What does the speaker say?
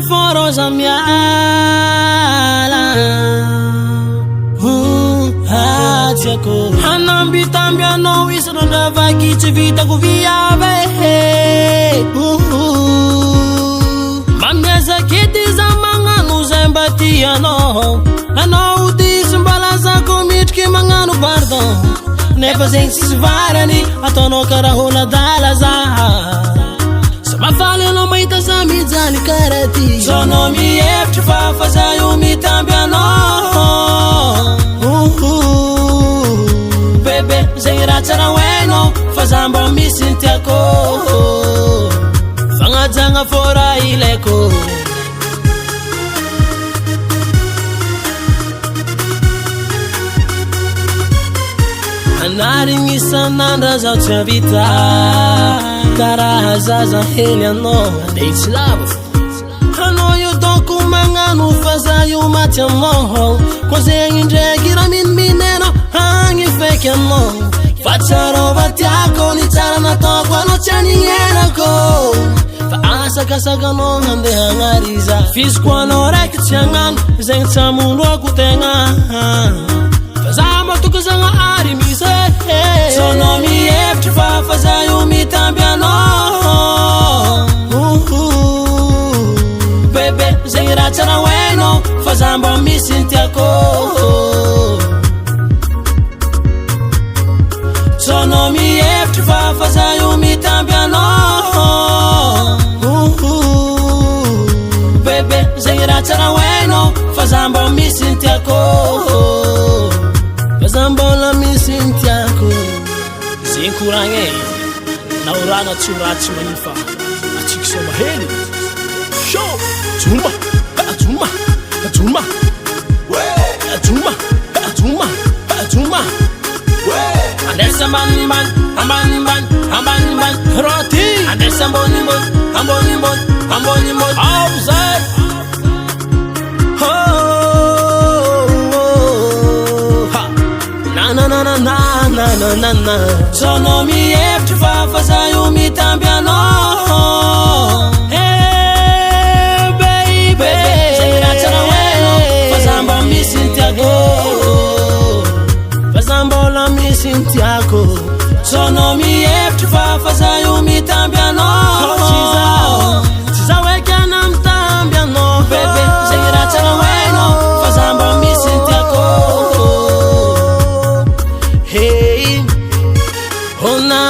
foroza miala Hatiako Hanambitambi anao isarana vaky tsy vitako viave Mamezakety za magnano zay mba tianao Anao disy mbalazako mitriky magnano pardon Nefa zegny tsisy varany ataonao karaha ola-dala za Mafaly anao mahita za mijaly karaha ty Zaho anao mihevitry fa za io mitamby anao Bebe zegny raha tsara hoenao fa za mba misy ny tiako Fagnajagna fôra ilaiko Anarigny isan'andra zaho tsy havita Karaha zaza hely anao andeha tsy lava Anao io dôko magnano fa za io maty anao Koa zegny ndraiky raha miniminenao agny feky anao Fa tsarova tiako ny tsara nataoko anao tsy anignerako Fa asakasaka anao handeha hagnariza Fiziko anao raiky tsy hagnano zegny tsy hamonoako tegna Fa za matoka zagnahary misy Zaho anao mihevitry fa za io mitamby anao Bebe zegny raha tsara hoenao fa za mba misy ny tiako Zaho anao mihevitry fa za io mitamby anao Bebe zegny raha tsara hoenao fa za mba misy ny tiako Fa za mbola misy ny tiako Zegny koragna naorana tsy ratsy manifa Atsika sao mahely Show Juma Juma Juma Juma Juma Juma Andesa man Roti Andesa mboni Outside Na Zaho anao mihevitry fa za io mitamby anao Baby Zegny raha tsara hoenao fa za mba misy ny tiako Fa za mbola misy ny tiako Zaho anao mihevitry fa za io mitamby anao Tsy za hoeky ana mitamby anao Baby zegny raha tsara hoenao fa za mba misy ny tiako Hey Oh na